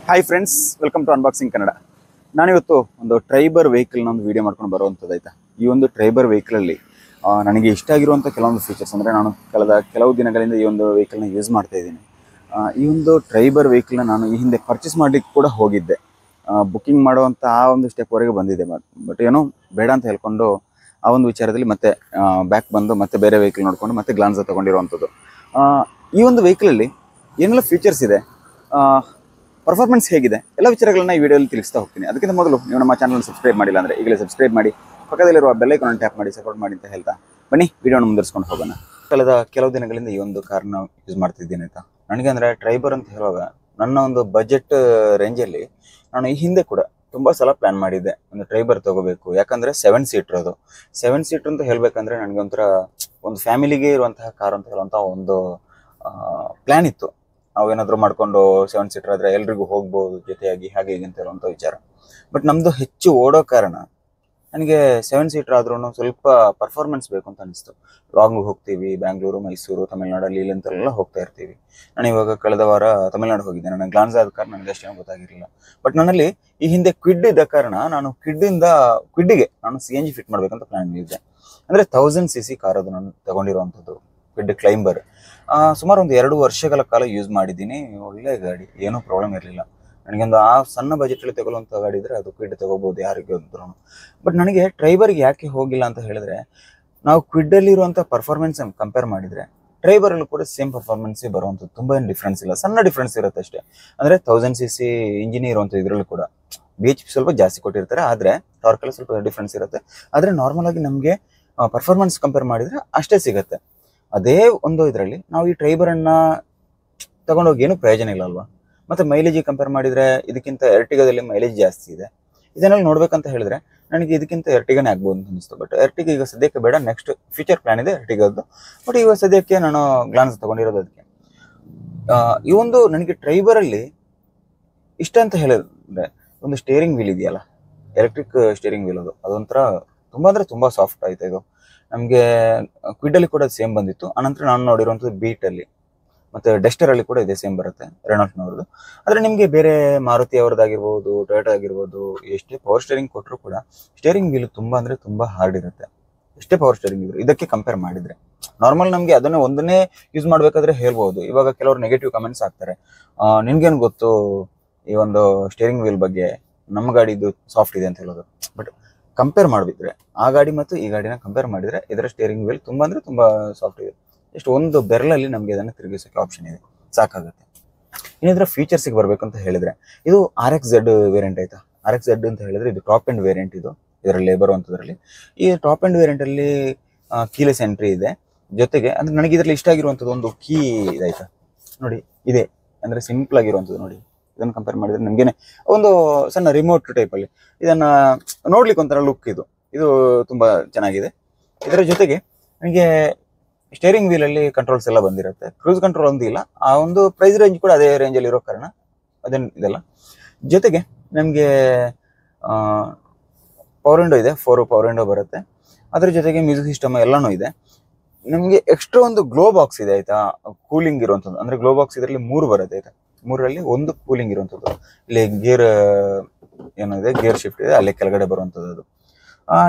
Hi friends, welcome to unboxing Kannada. ನಾನಿವತ್ತು ಒಂದು Triber ವೆಹಿಕಲ್ನ ಒಂದು ವೀಡಿಯೋ ಮಾಡ್ಕೊಂಡು ಬರುವಂಥದ್ದು ಆಯ್ತಾ. ಈ ಒಂದು ಟ್ರೈಬರ್ ವೆಹಿಕಲಲ್ಲಿ ನನಗೆ ಇಷ್ಟ ಆಗಿರುವಂಥ ಕೆಲವೊಂದು ಫೀಚರ್ಸ್ ಅಂದರೆ ನಾನು ಕೆಲವು ದಿನಗಳಿಂದ ಈ ಒಂದು ವೆಹಿಕಲ್ನ ಯೂಸ್ ಮಾಡ್ತಾ ಇದ್ದೀನಿ. ಈ ಒಂದು ಟ್ರೈಬರ್ ವೆಹಿಕಲ್ನ ನಾನು ಈ ಹಿಂದೆ ಪರ್ಚೇಸ್ ಮಾಡಲಿಕ್ಕೆ ಕೂಡ ಹೋಗಿದ್ದೆ. ಬುಕ್ಕಿಂಗ್ ಮಾಡುವಂಥ ಆ ಒಂದು ಸ್ಟೆಪ್ವರೆಗೆ ಬಂದಿದೆ. ಬಟ್ ಏನೋ ಬೇಡ ಅಂತ ಹೇಳ್ಕೊಂಡು ಆ ಒಂದು ವಿಚಾರದಲ್ಲಿ ಮತ್ತೆ ಬ್ಯಾಕ್ ಬಂದು ಮತ್ತೆ ಬೇರೆ ವೆಹಿಕಲ್ ನೋಡಿಕೊಂಡು ಮತ್ತೆ ಗ್ಲಾನ್ಸ ತೊಗೊಂಡಿರುವಂಥದ್ದು. ಈ ಒಂದು ವೆಹಿಕಲಲ್ಲಿ ಏನೆಲ್ಲ ಫೀಚರ್ಸ್ ಇದೆ, ಪರ್ಫಾರ್ಮೆನ್ಸ್ ಹೇಗಿದೆ, ಎಲ್ಲ ವಿಚಾರಗಳನ್ನ ಈ ವಿಡಿಯೋಲಿ ತಿಳಿಸ್ತಾ ಹೋಗ್ತೀನಿ. ಅದಕ್ಕಿಂತ ಮೊದಲು ನೀವು ನಮ್ಮ ಚಾನಲ್ ಸಬ್ಸ್ಕ್ರೈಬ್ ಮಾಡಿಲ್ಲ ಅಂದರೆ ಈಗಲೇ ಸಬ್ಸ್ಕ್ರೈಬ್ ಮಾಡಿ, ಪಕ್ಕದಲ್ಲಿರುವ ಬೆಲ್ ಐಕಾನ್ ಟ್ಯಾಪ್ ಮಾಡಿ ಸಪೋರ್ಟ್ ಮಾಡಿ ಅಂತ ಹೇಳ್ತಾ ಬನ್ನಿ ವಿಡಿಯೋನ ಮುಂದುವರಿಸ್ಕೊಂಡು ಹೋಗೋಣ. ಕಳೆದ ಕೆಲವು ದಿನಗಳಿಂದ ಈ ಒಂದು ಕಾರ್ನ ಯೂಸ್ ಮಾಡ್ತಿದ್ದೀನಿ ಆಯಿತಾ. ನನಗೆ ಅಂದರೆ ಟ್ರೈಬರ್ ಅಂತ ಹೇಳುವಾಗ ನನ್ನ ಒಂದು ಬಜೆಟ್ ರೇಂಜಲ್ಲಿ ನಾನು ಈ ಹಿಂದೆ ಕೂಡ ತುಂಬ ಸಲ ಪ್ಲ್ಯಾನ್ ಮಾಡಿದ್ದೆ ಒಂದು ಟ್ರೈಬರ್ ತೊಗೋಬೇಕು. ಯಾಕಂದರೆ 7 ಸೀಟ್ರ್ ಅದು. 7 ಸೀಟ್ರ್ ಅಂತ ಹೇಳಬೇಕಂದ್ರೆ ನನಗೆ ಒಂದು ಫ್ಯಾಮಿಲಿಗೆ ಇರುವಂತಹ ಕಾರ್ ಅಂತ ಹೇಳುವಂಥ ಒಂದು ಪ್ಲ್ಯಾನ್ ಇತ್ತು. ನಾವೇನಾದರೂ ಮಾಡಿಕೊಂಡು 7 ಸೀಟ್ರ್ ಆದರೆ ಎಲ್ರಿಗೂ ಹೋಗ್ಬೋದು ಜೊತೆಯಾಗಿ, ಹಾಗೆ ಹೀಗೆ ಅಂತ ಹೇಳುವಂಥ ವಿಚಾರ. ಬಟ್ ನಮ್ಮದು ಹೆಚ್ಚು ಓಡೋ ಕಾರಣ ನನಗೆ 7 ಸೀಟ್ರ್ ಆದ್ರೂ ಸ್ವಲ್ಪ ಪರ್ಫಾರ್ಮೆನ್ಸ್ ಬೇಕು ಅಂತ ಅನಿಸ್ತು. ಲಾಂಗ್ ಹೋಗ್ತೀವಿ, ಬ್ಯಾಂಗ್ಳೂರು, ಮೈಸೂರು, ತಮಿಳ್ನಾಡಲ್ಲಿ ಇಲ್ಲಂತೆಲ್ಲ ಹೋಗ್ತಾ ಇರ್ತೀವಿ. ನಾನು ಇವಾಗ ಕಳೆದ ವಾರ ತಮಿಳ್ನಾಡು ಹೋಗಿದ್ದೆ. ನನಗೆ ಗ್ಲಾನ್ಸ್ ಆದ ಕಾರಣ ನನಗೆ ಅಷ್ಟೇನೂ ಗೊತ್ತಾಗಿರಲಿಲ್ಲ. ಬಟ್ ನನ್ನಲ್ಲಿ ಈ ಹಿಂದೆ ಕ್ವಿಡ್ ಇದ್ದ ಕಾರಣ ನಾನು ಕ್ವಿಡ್ಡಿಗೆ ನಾನು CNG ಫಿಟ್ ಮಾಡಬೇಕಂತ ಪ್ಲ್ಯಾನ್ ಮಾಡಿದ್ದೆ. ಅಂದರೆ 1000cc ಕಾರ್ ಅದು ನಾನು ತಗೊಂಡಿರುವಂಥದ್ದು, ಕ್ವಿಡ್ ಕ್ಲೈಂಬರ್. ಸುಮಾರು ಒಂದು 2 ವರ್ಷಗಳ ಕಾಲ ಯೂಸ್ ಮಾಡಿದ್ದೀನಿ. ಒಳ್ಳೆ ಗಾಡಿ, ಏನೂ ಪ್ರಾಬ್ಲಮ್ ಇರಲಿಲ್ಲ. ನನಗೊಂದು ಆ ಸಣ್ಣ ಬಜೆಟಲ್ಲಿ ತಗೊಳ್ಳುವಂಥ ಗಾಡಿ ಇದ್ದರೆ ಅದು ಕ್ವಿಡ್ ತೊಗೋಬೋದು ಯಾರಿಗೆ ಅಂದ್ರೂ. ಬಟ್ ನನಗೆ ಟ್ರೈಬರ್ಗೆ ಯಾಕೆ ಹೋಗಿಲ್ಲ ಅಂತ ಹೇಳಿದ್ರೆ, ನಾವು ಕ್ವಿಡ್ಡಲ್ಲಿರುವಂಥ ಪರ್ಫಾರ್ಮೆನ್ಸ್ ಕಂಪೇರ್ ಮಾಡಿದರೆ ಟ್ರೈಬರಲ್ಲೂ ಕೂಡ ಸೇಮ್ ಪರ್ಫಾರ್ಮೆನ್ಸೇ ಬರುವಂಥದ್ದು. ತುಂಬ ಏನು ಡಿಫ್ರೆನ್ಸ್ ಇಲ್ಲ, ಸಣ್ಣ ಡಿಫ್ರೆನ್ಸ್ ಇರುತ್ತೆ ಅಷ್ಟೇ. ಅಂದರೆ 1000cc ಇಂಜಿನ್ ಇರುವಂಥದ್ದು ಇದರಲ್ಲೂ ಕೂಡ BHP ಸ್ವಲ್ಪ ಜಾಸ್ತಿ ಕೊಟ್ಟಿರ್ತಾರೆ, ಆದರೆ ಟಾರ್ಕಲ್ಲಿ ಸ್ವಲ್ಪ ಡಿಫ್ರೆನ್ಸ್ ಇರುತ್ತೆ. ಆದರೆ ನಾರ್ಮಲ್ ಆಗಿ ನಮಗೆ ಪರ್ಫಾರ್ಮೆನ್ಸ್ ಕಂಪೇರ್ ಮಾಡಿದರೆ ಅಷ್ಟೇ ಸಿಗುತ್ತೆ. ಅದೇ ಒಂದು ಇದರಲ್ಲಿ ನಾವು ಈ ಟ್ರೈಬರನ್ನು ತಗೊಂಡೋಗಿ ಏನೂ ಪ್ರಯೋಜನ ಇಲ್ಲ ಅಲ್ವಾ. ಮತ್ತು ಮೈಲೇಜಿಗೆ ಕಂಪೇರ್ ಮಾಡಿದರೆ ಇದಕ್ಕಿಂತ ಎರ್ಟಿಗಾದಲ್ಲಿ ಮೈಲೇಜ್ ಜಾಸ್ತಿ ಇದೆ. ಇದನ್ನಲ್ಲಿ ನೋಡ್ಬೇಕಂತ ಹೇಳಿದ್ರೆ ನನಗೆ ಇದಕ್ಕಿಂತ ಎರ್ಟಿಗಾನೇ ಆಗ್ಬೋದು ಅಂತ ಅನಿಸ್ತು. ಬಟ್ ಎರ್ಟಿಗ ಈಗ ಸದ್ಯಕ್ಕೆ ಬೇಡ, ನೆಕ್ಸ್ಟ್ ಫ್ಯೂಚರ್ ಪ್ಲ್ಯಾನ್ ಇದೆ ಎರ್ಟಿಗದ್ದು. ಬಟ್ ಇವಾಗ ಸದ್ಯಕ್ಕೆ ನಾನು ಗ್ಲಾನ್ಸ್ ತೊಗೊಂಡಿರೋದು ಅದಕ್ಕೆ. ಈ ಒಂದು ನನಗೆ ಟ್ರೈಬರಲ್ಲಿ ಇಷ್ಟ ಅಂತ ಹೇಳಿದ್ರೆ ಒಂದು ಸ್ಟೇರಿಂಗ್ ವೀಲ್ ಇದೆಯಲ್ಲ, ಎಲೆಕ್ಟ್ರಿಕ್ ಸ್ಟೇರಿಂಗ್ ವೀಲ್, ಅದೊಂಥರ ತುಂಬ ಅಂದರೆ ತುಂಬ ಸಾಫ್ಟ್ ಆಯಿತು. ಇದು ನಮಗೆ ಕ್ವಿಡ್ಡಲ್ಲಿ ಕೂಡ ಸೇಮ್ ಬಂದಿತ್ತು. ಅನಂತರ ನಾನು ನೋಡಿರುವಂಥದ್ದು ಬೀಟಲ್ಲಿ ಮತ್ತು ಡಸ್ಟರಲ್ಲಿ ಕೂಡ ಇದೆ, ಸೇಮ್ ಬರುತ್ತೆ ರೆನಾಲ್ಟ್ನವ್ರದ್ದು. ಆದರೆ ನಿಮಗೆ ಬೇರೆ ಮಾರುತಿ ಅವ್ರದ್ದಾಗಿರ್ಬೋದು, ಟೊಯೋಟಾ ಆಗಿರ್ಬೋದು, ಎಷ್ಟೇ ಪವರ್ ಸ್ಟೇರಿಂಗ್ ಕೊಟ್ಟರು ಕೂಡ ಸ್ಟೇರಿಂಗ್ ವೀಲ್ ತುಂಬ ಅಂದರೆ ತುಂಬ ಹಾರ್ಡ್ ಇರುತ್ತೆ. ಎಷ್ಟೇ ಪವರ್ ಸ್ಟೇರಿಂಗ್ ಇದ್ರು ಇದಕ್ಕೆ ಕಂಪೇರ್ ಮಾಡಿದರೆ. ನಾರ್ಮಲ್ ನಮಗೆ ಅದನ್ನೇ ಒಂದನ್ನೇ ಯೂಸ್ ಮಾಡಬೇಕಾದ್ರೆ ಹೇಳ್ಬೋದು. ಇವಾಗ ಕೆಲವರು ನೆಗೆಟಿವ್ ಕಮೆಂಟ್ಸ್ ಹಾಕ್ತಾರೆ, ನಿನ್ಗೇನು ಗೊತ್ತು ಈ ಒಂದು ಸ್ಟೇರಿಂಗ್ ವೀಲ್ ಬಗ್ಗೆ, ನಮ್ಮ ಗಾಡಿದು ಸಾಫ್ಟ್ ಇದೆ ಅಂತ ಹೇಳೋದು. ಬಟ್ ಕಂಪೇರ್ ಮಾಡಿಬಿಟ್ರೆ ಆ ಗಾಡಿ ಮತ್ತು ಈ ಗಾಡಿನ ಕಂಪೇರ್ ಮಾಡಿದರೆ ಇದರ ಸ್ಟೇರಿಂಗ್ ವೀಲ್ ತುಂಬ ಅಂದರೆ ತುಂಬ ಸಾಫ್ಟ್ ಇದೆ. ಎಷ್ಟು ಒಂದು ಬೆರಳಲ್ಲಿ ನಮಗೆ ಅದನ್ನು ತಿರುಗಿಸೋಕ್ಕೆ ಆಪ್ಷನ್ ಇದೆ, ಸಾಕಾಗುತ್ತೆ. ಇನ್ನಿದ್ರ ಫೀಚರ್ಸಿಗೆ ಬರಬೇಕು ಅಂತ ಹೇಳಿದರೆ ಇದು RXZ ವೇರಿಯಂಟ್ ಆಯಿತಾ. RXZ ಅಂತ ಹೇಳಿದರೆ ಇದು ಟಾಪ್ ಎಂಡ್ ವೇರಿಯಂಟ್. ಇದು ಇದರಲ್ಲಿ ಬರುವಂಥದ್ರಲ್ಲಿ ಈ ಟಾಪ್ ಎಂಡ್ ವೇರಿಯಂಟಲ್ಲಿ ಕೀಲೆಸ್ ಎಂಟ್ರಿ ಇದೆ. ಜೊತೆಗೆ ಅಂದರೆ ನನಗೆ ಇದರಲ್ಲಿ ಇಷ್ಟ ಆಗಿರುವಂಥದ್ದು ಒಂದು ಕೀ ಇದಾಯ್ತಾ ನೋಡಿ, ಇದೆ ಅಂದರೆ ಸಿಂಪಲ್ ಆಗಿರುವಂಥದ್ದು ನೋಡಿ. ಇದನ್ನು ಕಂಪೇರ್ ಮಾಡಿದರೆ ನಮಗೇನೆ ಒಂದು ಸಣ್ಣ ರಿಮೋಟ್ ಟೈಪಲ್ಲಿ ಇದನ್ನು ನೋಡ್ಲಿಕ್ಕೆ ಒಂಥರ ಲುಕ್ ಇದು ತುಂಬ ಚೆನ್ನಾಗಿದೆ. ಇದರ ಜೊತೆಗೆ ನನಗೆ ಸ್ಟೇರಿಂಗ್ ವೀಲಲ್ಲಿ ಕಂಟ್ರೋಲ್ಸ್ ಎಲ್ಲ ಬಂದಿರುತ್ತೆ. ಕ್ರೂಸ್ ಕಂಟ್ರೋಲ್ ಒಂದು ಇಲ್ಲ, ಆ ಒಂದು ಪ್ರೈಸ್ ರೇಂಜ್ ಕೂಡ ಅದೇ ರೇಂಜಲ್ಲಿ ಇರೋ ಕಾರಣ ಅದೇನು ಇದೆಲ್ಲ. ಜೊತೆಗೆ ನಮಗೆ ಪವರ್ ವಿಂಡೋ ಇದೆ, 4 ಪವರ್ ವಿಂಡೋ ಬರುತ್ತೆ. ಅದ್ರ ಜೊತೆಗೆ ಮ್ಯೂಸಿಕ್ ಸಿಸ್ಟಮ್ ಎಲ್ಲನೂ ಇದೆ. ನಮಗೆ ಎಕ್ಸ್ಟ್ರಾ ಒಂದು ಗ್ಲೋ ಬಾಕ್ಸ್ ಇದೆ ಆಯಿತಾ, ಕೂಲಿಂಗ್ ಇರುವಂಥದ್ದು. ಅಂದರೆ ಗ್ಲೋ ಬಾಕ್ಸ್ ಇದರಲ್ಲಿ 3 ಬರುತ್ತೆ ಆಯಿತಾ. 3ರಲ್ಲಿ ಒಂದು ಕೂಲಿಂಗ್ ಇರುವಂಥದ್ದು. ಇಲ್ಲಿ ಏನಿದೆ ಗೇರ್ ಶಿಫ್ಟ್ ಇದೆ, ಅಲ್ಲೇ ಕೆಳಗಡೆ ಬರುವಂಥದ್ದು ಅದು.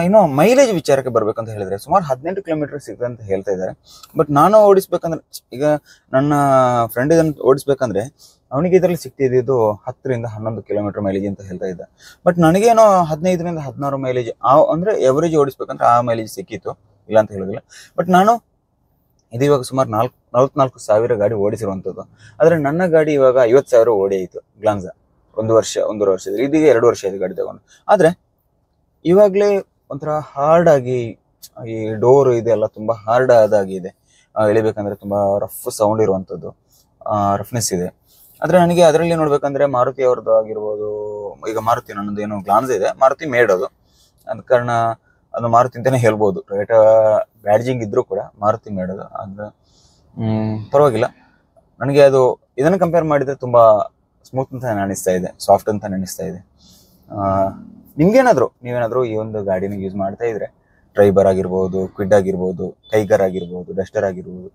ಇನ್ನು ಮೈಲೇಜ್ ವಿಚಾರಕ್ಕೆ ಬರ್ಬೇಕಂತ ಹೇಳಿದ್ರೆ ಸುಮಾರು 18 ಕಿಲೋಮೀಟರ್ ಸಿಗುತ್ತೆ ಅಂತ ಹೇಳ್ತಾ ಇದ್ದಾರೆ. ಬಟ್ ನಾನು ಓಡಿಸ್ಬೇಕಂದ್ರೆ, ಈಗ ನನ್ನ ಫ್ರೆಂಡ್ ಇದನ್ನು ಓಡಿಸ್ಬೇಕಂದ್ರೆ ಅವನಿಗೆ ಇದರಲ್ಲಿ ಸಿಗ್ತಿದ್ದು 10 ರಿಂದ 11 ಕಿಲೋಮೀಟರ್ ಮೈಲೇಜ್ ಅಂತ ಹೇಳ್ತಾ ಇದ್ದ. ಬಟ್ ನನಗೇನೋ 15 ರಿಂದ 16 ಮೈಲೇಜ್, ಅಂದರೆ ಎವರೇಜ್ ಓಡಿಸ್ಬೇಕಂದ್ರೆ ಆ ಮೈಲೇಜ್ ಸಿಕ್ಕಿತ್ತು, ಇಲ್ಲ ಅಂತ ಹೇಳೋದಿಲ್ಲ. ಬಟ್ ನಾನು ಇದು ಇವಾಗ ಸುಮಾರು 44,000 ಗಾಡಿ ಓಡಿಸಿರುವಂಥದ್ದು. ಆದರೆ ನನ್ನ ಗಾಡಿ ಇವಾಗ 50,000 ಓಡಿ ಆಯಿತು ಗ್ಲಾನ್ಸ. ಒಂದೂವರೆ ವರ್ಷದಲ್ಲಿ, ಇದೀಗ 2 ವರ್ಷ ಆಯಿತು ಗಾಡಿ ತಗೊಂಡು. ಆದರೆ ಇವಾಗಲೇ ಒಂಥರ ಹಾರ್ಡ್ ಆಗಿ ಈ ಡೋರು ಇದೆಲ್ಲ ತುಂಬ ಹಾರ್ಡ್ ಆದಾಗಿದೆ. ಎಳಿಬೇಕಂದ್ರೆ ತುಂಬ ರಫ್ ಸೌಂಡ್ ಇರುವಂಥದ್ದು, ರಫ್ನೆಸ್ ಇದೆ. ಆದರೆ ನನಗೆ ಅದರಲ್ಲಿ ನೋಡ್ಬೇಕಂದ್ರೆ ಮಾರುತಿ ಅವ್ರದ್ದು ಆಗಿರ್ಬೋದು, ಈಗ ಮಾರುತಿ ನನ್ನದು ಏನು ಗ್ಲಾನ್ಸ್ ಇದೆ, ಮಾರುತಿ ಮೇಡ್ ಅದು. ಅದ ಕಾರಣ ಅದು ಮಾರುತಿ ಅಂತಲೇ ಹೇಳ್ಬೋದು. ಟೊಯೋಟಾ ಬ್ಯಾಡ್ಜಿಂಗ್ ಇದ್ದರೂ ಕೂಡ ಮಾರುತಿ ಮೇಡ್ ಅದು. ಆದರೆ ಪರವಾಗಿಲ್ಲ, ನನಗೆ ಅದು ಇದನ್ನು ಕಂಪೇರ್ ಮಾಡಿದರೆ ತುಂಬ ಸ್ಮೂತ್ ಅಂತ ಅನಿಸ್ತಾ ಇದೆ, ಸಾಫ್ಟ್ ಅಂತ ಅನಿಸ್ತಾ ಇದೆ. ನೀವೇನಾದರೂ ಈ ಒಂದು ಗಾಡಿನ ಯೂಸ್ ಮಾಡ್ತಾ ಇದ್ರೆ, ಟ್ರೈಬರ್ ಆಗಿರ್ಬೋದು, ಕ್ವಿಡ್ ಆಗಿರ್ಬೋದು, ಟೈಗರ್ ಆಗಿರ್ಬೋದು, ಡಸ್ಟರ್ ಆಗಿರ್ಬೋದು,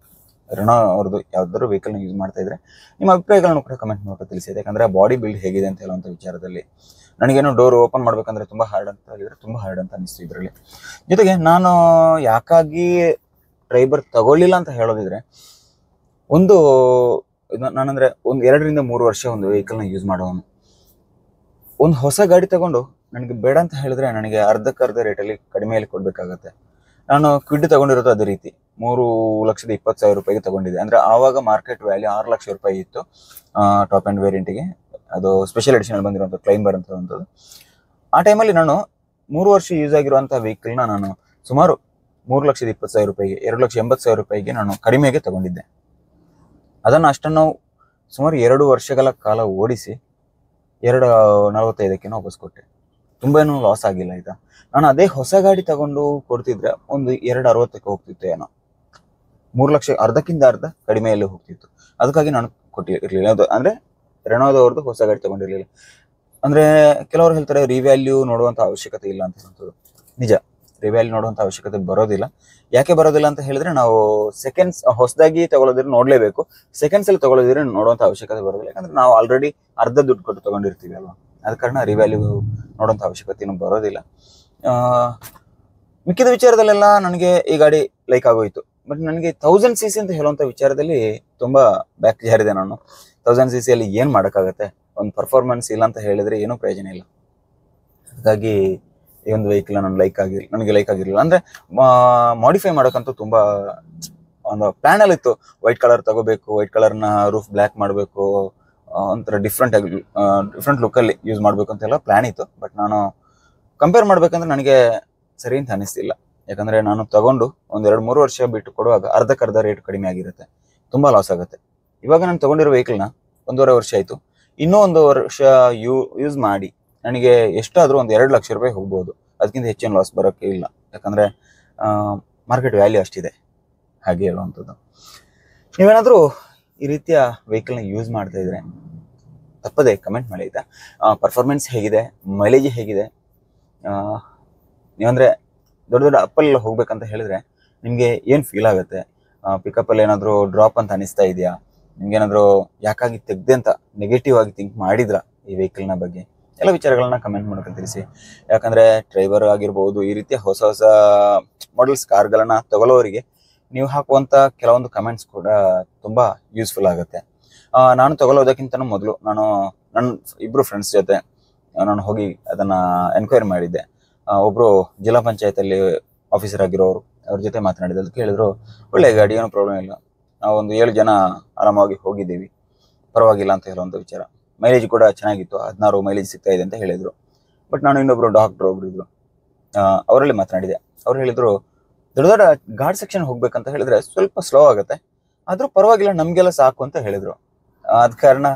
ರೆನೋ ಅವ್ರದ್ದು ಯಾವ್ದಾದ್ರು ವೆಹಿಕಲ್ನ ಯೂಸ್ ಮಾಡ್ತಾ ಇದ್ರೆ ನಿಮ್ಮ ಅಭಿಪ್ರಾಯಗಳನ್ನು ಕೂಡ ಕಮೆಂಟ್ ಮೂಲಕ ತಿಳಿಸಿ. ಯಾಕಂದರೆ ಬಾಡಿ ಬಿಲ್ಡ್ ಹೇಗಿದೆ ಅಂತ ಹೇಳುವಂಥ ವಿಚಾರದಲ್ಲಿ ನನಗೇನು ಡೋರ್ ಓಪನ್ ಮಾಡ್ಬೇಕಂದ್ರೆ ತುಂಬ ಹಾರ್ಡ್ ಅಂತ ಹೇಳಿದರೆ ತುಂಬ ಹಾರ್ಡ್ ಅಂತ ಅನಿಸ್ತು ಇದರಲ್ಲಿ. ಜೊತೆಗೆ ನಾನು ಯಾಕಾಗಿ ಟ್ರೈಬರ್ ತಗೊಳ್ಳಿಲ್ಲ ಅಂತ ಹೇಳೋದಿದ್ರೆ, ಒಂದು ನಾನಂದರೆ ಒಂದು 2-3 ವರ್ಷ ಒಂದು ವೆಹಿಕಲ್ನ ಯೂಸ್ ಮಾಡೋನು. ಒಂದು ಹೊಸ ಗಾಡಿ ತಗೊಂಡು ನನಗೆ ಬೇಡ ಅಂತ ಹೇಳಿದ್ರೆ ನನಗೆ ಅರ್ಧಕ್ಕರ್ಧ ರೇಟಲ್ಲಿ ಕಡಿಮೆಯಲ್ಲಿ ಕೊಡಬೇಕಾಗತ್ತೆ. ನಾನು ಕ್ವಿಡ್ ತಗೊಂಡಿರೋದು ಅದೇ ರೀತಿ 3,20,000 ರೂಪಾಯಿಗೆ ತಗೊಂಡಿದ್ದೆ. ಅಂದರೆ ಆವಾಗ ಮಾರ್ಕೆಟ್ ವ್ಯಾಲ್ಯೂ 6 ಲಕ್ಷ ರೂಪಾಯಿ ಇತ್ತು ಟಾಪ್ ಆ್ಯಂಡ್ ವೇರಿಯಂಟಿಗೆ. ಅದು ಸ್ಪೆಷಲ್ ಎಡಿಷನಲ್ಲಿ ಬಂದಿರುವಂಥ ಕ್ಲೈಂಬರ್ ಅಂತಂಥದ್ದು. ಆ ಟೈಮಲ್ಲಿ ನಾನು 3 ವರ್ಷ ಯೂಸ್ ಆಗಿರುವಂಥ ವೆಹಿಕಲ್ನ ನಾನು ಸುಮಾರು 3,20,000 ರೂಪಾಯಿಗೆ 2,80,000 ರೂಪಾಯಿಗೆ ನಾನು ಕಡಿಮೆಗೆ ತಗೊಂಡಿದ್ದೆ. ಅದನ್ನು ಅಷ್ಟನ್ನು ಸುಮಾರು 2 ವರ್ಷಗಳ ಕಾಲ ಓಡಿಸಿ 2,45ಕ್ಕೆ ವಾಪಸ್ ಕೊಟ್ಟೆ. ತುಂಬ ಏನೂ ಲಾಸ್ ಆಗಿಲ್ಲ. ಆಯಿತಾ, ನಾನು ಅದೇ ಹೊಸ ಗಾಡಿ ತಗೊಂಡು ಕೊಡ್ತಿದ್ರೆ ಒಂದು 2,60ಕ್ಕೆ ಹೋಗ್ತಿತ್ತು ಏನೋ, 3 ಲಕ್ಷ ಅರ್ಧಕ್ಕಿಂತ ಅರ್ಧ ಕಡಿಮೆಯಲ್ಲಿ ಹೋಗ್ತಿತ್ತು. ಅದಕ್ಕಾಗಿ ನಾನು ಕೊಟ್ಟಿರಲಿಲ್ಲ. ಅದು ಅಂದರೆ ರೆನೋದವ್ರದ್ದು ಹೊಸ ಗಾಡಿ ತಗೊಂಡಿರಲಿಲ್ಲ. ಅಂದರೆ ಕೆಲವರು ಹೇಳ್ತಾರೆ ರಿವ್ಯಾಲ್ಯೂ ನೋಡುವಂಥ ಅವಶ್ಯಕತೆ ಇಲ್ಲ ಅಂತ ಹೇಳುವಂಥದ್ದು. ನಿಜ, ರಿವ್ಯಾಲ್ಯೂ ನೋಡುವಂಥ ಅವಶ್ಯಕತೆ ಬರೋದಿಲ್ಲ. ಯಾಕೆ ಬರೋದಿಲ್ಲ ಅಂತ ಹೇಳಿದ್ರೆ, ನಾವು ಸೆಕೆಂಡ್ಸ್ ಹೊಸದಾಗಿ ತಗೊಳ್ಳೋದ್ರೆ ನೋಡಲೇಬೇಕು, ಸೆಕೆಂಡ್ಸಲ್ಲಿ ತಗೊಳ್ಳೋದಿದ್ರೆ ನೋಡುವಂಥ ಅವಶ್ಯಕತೆ ಬರೋದಿಲ್ಲ. ಯಾಕಂದರೆ ನಾವು ಆಲ್ರೆಡಿ ಅರ್ಧ ದುಡ್ಡು ಕೊಟ್ಟು ತೊಗೊಂಡಿರ್ತೀವಿ ಅಲ್ವಾ, ಆದ ಕಾರಣ ರಿವ್ಯಾಲ್ಯೂ ನೋಡುವಂಥ ಅವಶ್ಯಕತೆಯೂ ಬರೋದಿಲ್ಲ. ಮಿಕ್ಕಿದ ವಿಚಾರದಲ್ಲೆಲ್ಲ ನನಗೆ ಈ ಗಾಡಿ ಲೈಕ್ ಆಗೋಯಿತು. ಬಟ್ ನನಗೆ 1000cc ಅಂತ ಹೇಳುವಂಥ ವಿಚಾರದಲ್ಲಿ ತುಂಬ ಬ್ಯಾಕ್ ಜಾರಿದೆ ನಾನು. 1000cc ಏನು ಮಾಡೋಕ್ಕಾಗತ್ತೆ, ಒಂದು ಪರ್ಫಾರ್ಮೆನ್ಸ್ ಇಲ್ಲ ಅಂತ ಹೇಳಿದರೆ ಏನೂ ಪ್ರಯೋಜನ ಇಲ್ಲ. ಹಾಗಾಗಿ ಈ ಒಂದು ವೆಹಿಕಲ್ ನನಗೆ ಲೈಕ್ ಆಗಿರಲಿಲ್ಲ. ಅಂದರೆ ಮಾಡಿಫೈ ಮಾಡೋಕ್ಕಂತೂ ತುಂಬ ಒಂದು ಪ್ಲ್ಯಾನಲ್ಲಿ ಇತ್ತು. ವೈಟ್ ಕಲರ್ ತಗೋಬೇಕು, ವೈಟ್ ಕಲರ್ನ ರೂಫ್ ಬ್ಲ್ಯಾಕ್ ಮಾಡಬೇಕು, ಒಂಥರ ಡಿಫ್ರೆಂಟ್ ಲುಕ್ಕಲ್ಲಿ ಯೂಸ್ ಮಾಡಬೇಕು ಅಂತೆಲ್ಲ ಪ್ಲ್ಯಾನ್ ಇತ್ತು. ಬಟ್ ನಾನು ಕಂಪೇರ್ ಮಾಡಬೇಕಂದ್ರೆ ನನಗೆ ಸರಿ ಅಂತ ಅನ್ನಿಸ್ತಿಲ್ಲ. ಯಾಕಂದರೆ ನಾನು ತಗೊಂಡು ಒಂದು 2-3 ವರ್ಷ ಬಿಟ್ಟು ಕೊಡುವಾಗ ಅರ್ಧಕ್ಕರ್ಧ ರೇಟ್ ಕಡಿಮೆ ಆಗಿರುತ್ತೆ, ತುಂಬ ಲಾಸ್ ಆಗುತ್ತೆ. ಇವಾಗ ನಾನು ತೊಗೊಂಡಿರೋ ವೆಹಿಕಲ್ನ 1.5 ವರ್ಷ ಆಯಿತು. ಇನ್ನೂ 1 ವರ್ಷ ಯೂಸ್ ಮಾಡಿ ನನಗೆ ಎಷ್ಟಾದರೂ ಒಂದು 2 ಲಕ್ಷ ರೂಪಾಯಿ ಹೋಗ್ಬೋದು. ಅದಕ್ಕಿಂತ ಹೆಚ್ಚೇನು ಲಾಸ್ ಬರೋಕ್ಕೆ ಇಲ್ಲ. ಯಾಕಂದರೆ ಮಾರ್ಕೆಟ್ ವ್ಯಾಲ್ಯೂ ಅಷ್ಟಿದೆ. ಹಾಗೆ ಹೇಳುವಂಥದ್ದು. ನೀವೇನಾದರೂ ಈ ರೀತಿಯ ವೆಹಿಕಲ್ನ ಯೂಸ್ ಮಾಡ್ತಾ ಇದ್ರೆ ತಪ್ಪದೆ ಕಮೆಂಟ್ ಮಾಡಿ. ಆಯಿತಾ, ಪರ್ಫಾರ್ಮೆನ್ಸ್ ಹೇಗಿದೆ, ಮೈಲೇಜ್ ಹೇಗಿದೆ, ನೀವಂದರೆ ದೊಡ್ಡ ಅಪ್ಪಲ್ಲಿ ಹೋಗ್ಬೇಕಂತ ಹೇಳಿದ್ರೆ ನಿಮಗೆ ಏನು ಫೀಲ್ ಆಗುತ್ತೆ, ಪಿಕಪ್ಪಲ್ಲಿ ಏನಾದರೂ ಡ್ರಾಪ್ ಅಂತ ಅನಿಸ್ತಾ ಇದೆಯಾ, ನಿಮ್ಗೇನಾದರೂ ಯಾಕಾಗಿ ತೆಗ್ದೆ ಅಂತ ನೆಗೆಟಿವ್ ಆಗಿ ಥಿಂಕ್ ಮಾಡಿದ್ರ ಈ ವೆಹಿಕಲ್ನ ಬಗ್ಗೆ, ಎಲ್ಲ ವಿಚಾರಗಳನ್ನ ಕಮೆಂಟ್ ಮಾಡೋಕೆ ತಿಳಿಸಿ. ಯಾಕಂದರೆ ಡ್ರೈವರ್ ಆಗಿರ್ಬೋದು, ಈ ರೀತಿಯ ಹೊಸ ಹೊಸ ಮಾಡೆಲ್ಸ್ ಕಾರ್ಗಳನ್ನು ತಗೊಳ್ಳೋರಿಗೆ ನೀವು ಹಾಕುವಂಥ ಕೆಲವೊಂದು ಕಮೆಂಟ್ಸ್ ಕೂಡ ತುಂಬ ಯೂಸ್ಫುಲ್ ಆಗುತ್ತೆ. ನಾನು ತಗೊಳ್ಳೋದಕ್ಕಿಂತ ಮೊದಲು ನನ್ನ 2 ಫ್ರೆಂಡ್ಸ್ ಜೊತೆ ನಾನು ಹೋಗಿ ಅದನ್ನು ಎನ್ಕ್ವೈರಿ ಮಾಡಿದ್ದೆ. ಒಬ್ಬರು ಜಿಲ್ಲಾ ಪಂಚಾಯತಲ್ಲಿ ಆಫೀಸರ್ ಆಗಿರೋರು, ಅವ್ರ ಜೊತೆ ಮಾತನಾಡಿದ್ದು. ಅದಕ್ಕೆ ಹೇಳಿದ್ರು, ಒಳ್ಳೆ ಗಾಡಿ, ಏನೂ ಪ್ರಾಬ್ಲಮ್ ಇಲ್ಲ, ನಾವು ಒಂದು 7 ಜನ ಆರಾಮಾಗಿ ಹೋಗಿದ್ದೀವಿ, ಪರವಾಗಿಲ್ಲ ಅಂತ ಹೇಳುವಂಥ ವಿಚಾರ. ಮೈಲೇಜ್ ಕೂಡ ಚೆನ್ನಾಗಿತ್ತು, 16 ಮೈಲೇಜ್ ಸಿಗ್ತಾ ಇದೆ ಅಂತ ಹೇಳಿದರು. ಬಟ್ ನಾನು ಇನ್ನೊಬ್ಬರು ಡಾಕ್ಟ್ರು ಒಬ್ರು ಇದ್ರು, ಅವರಲ್ಲಿ ಮಾತನಾಡಿದೆ. ಅವ್ರು ಹೇಳಿದರು, ದೊಡ್ಡ ದೊಡ್ಡ ಘಾಟ್ ಸೆಕ್ಷನ್ ಹೋಗ್ಬೇಕಂತ ಹೇಳಿದ್ರೆ ಸ್ವಲ್ಪ ಸ್ಲೋ ಆಗುತ್ತೆ, ಆದರೂ ಪರವಾಗಿಲ್ಲ, ನಮಗೆಲ್ಲ ಸಾಕು ಅಂತ ಹೇಳಿದರು. ಆದ ಕಾರಣ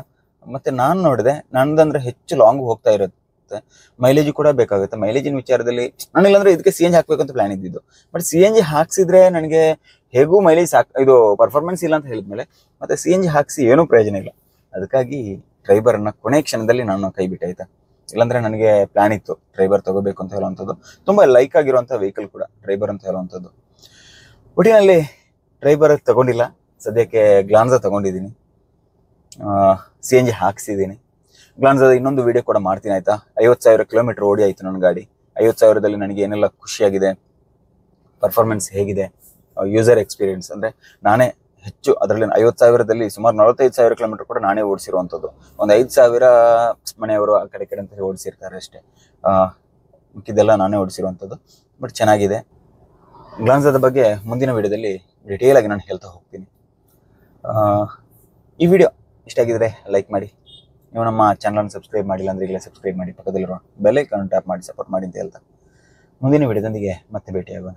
ಮತ್ತೆ ನಾನು ನೋಡಿದೆ, ನಂದಂದ್ರೆ ಹೆಚ್ಚು ಲಾಂಗ್ ಹೋಗ್ತಾ ಇರುತ್ತೆ, ಮೈಲೇಜ್ ಕೂಡ ಬೇಕಾಗುತ್ತೆ. ಮೈಲೇಜಿನ ವಿಚಾರದಲ್ಲಿ ನಾನಿಲ್ಲಾಂದ್ರೆ ಇದಕ್ಕೆ CNG ಹಾಕ್ಬೇಕಂತ ಪ್ಲಾನ್ ಇದ್ದಿದ್ದು. ಬಟ್ CNG ಹಾಕ್ಸಿದ್ರೆ ನನಗೆ ಹೇಗೂ ಮೈಲೇಜ್ ಇದು ಪರ್ಫಾರ್ಮೆನ್ಸ್ ಇಲ್ಲ ಅಂತ ಹೇಳಿದ್ಮೇಲೆ ಮತ್ತೆ CNG ಹಾಕ್ಸಿ ಏನೂ ಪ್ರಯೋಜನ ಇಲ್ಲ. ಅದಕ್ಕಾಗಿ ಟ್ರೈಬರನ್ನು ಕೊನೆ ಕ್ಷಣದಲ್ಲಿ ನಾನು ಕೈ ಬಿಟ್ಟೆ. ಆಯಿತಾ, ಇಲ್ಲಾಂದರೆ ನನಗೆ ಪ್ಲ್ಯಾನ್ ಇತ್ತು ಟ್ರೈಬರ್ ತಗೋಬೇಕು ಅಂತ ಹೇಳುವಂಥದ್ದು. ತುಂಬ ಲೈಕ್ ಆಗಿರುವಂಥ ವೆಹಿಕಲ್ ಕೂಡ ಟ್ರೈಬರ್ ಅಂತ ಹೇಳುವಂಥದ್ದು. ಒಟ್ಟಿನಲ್ಲಿ ಟ್ರೈಬರ್ ತಗೊಂಡಿಲ್ಲ, ಸದ್ಯಕ್ಕೆ ಗ್ಲಾನ್ಸಾ ತಗೊಂಡಿದ್ದೀನಿ, CNG ಹಾಕ್ಸಿದ್ದೀನಿ. ಗ್ಲಾನ್ಸಾದ ಇನ್ನೊಂದು ವಿಡಿಯೋ ಕೂಡ ಮಾಡ್ತೀನಿ. ಆಯಿತಾ, 50,000 ಕಿಲೋಮೀಟರ್ ಓಡಿ ಆಯಿತು ನನ್ನ ಗಾಡಿ. 50,000ದಲ್ಲಿ ನನಗೆ ಏನೆಲ್ಲ ಖುಷಿಯಾಗಿದೆ, ಪರ್ಫಾರ್ಮೆನ್ಸ್ ಹೇಗಿದೆ, ಯೂಸರ್ ಎಕ್ಸ್ಪೀರಿಯೆನ್ಸ್ ಅಂದರೆ ನಾನೇ ಹೆಚ್ಚು ಅದರಲ್ಲಿ 50,000ದಲ್ಲಿ ಸುಮಾರು 45,000 ಕಿಲೋಮೀಟರ್ ಕೂಡ ನಾನೇ ಓಡಿಸಿರುವಂಥದ್ದು. ಒಂದು 5,000 ಮನೆಯವರು ಆ ಕಡೆ ಕಡೆ ಅಂತ ಓಡಿಸಿರ್ತಾರೆ ಅಷ್ಟೇ, ಮಿಕ್ಕಿದ್ದೆಲ್ಲ ನಾನೇ ಓಡಿಸಿರುವಂಥದ್ದು. ಬಟ್ ಚೆನ್ನಾಗಿದೆ. ಗ್ಲಾನ್ಸಾದ ಬಗ್ಗೆ ಮುಂದಿನ ವಿಡಿಯೋದಲ್ಲಿ ಡಿಟೇಲ್ ಆಗಿ ನಾನು ಹೇಳ್ತಾ ಹೋಗ್ತೀನಿ. ಈ ವಿಡಿಯೋ ಇಷ್ಟ ಆಗಿದ್ರೆ ಲೈಕ್ ಮಾಡಿ. ನೀವು ನಮ್ಮ ಚಾನಲನ್ನು ಸಬ್ಸ್ಕ್ರೈಬ್ ಮಾಡಿಲ್ಲ ಅಂದರೆ ಈಗಲೇ ಸಬ್ಸ್ಕ್ರೈಬ್ ಮಾಡಿ, ಪಕ್ಕದಲ್ಲಿರೋ ಬೆಲ್ ಐಕಾನ್ ಟ್ಯಾಪ್ ಮಾಡಿ ಸಪೋರ್ಟ್ ಮಾಡಿ ಅಂತ ಹೇಳ್ತಾ ಮುಂದಿನ ವಿಡಿಯೋದೊಂದಿಗೆ ಮತ್ತೆ ಭೇಟಿಯಾಗೋಣ.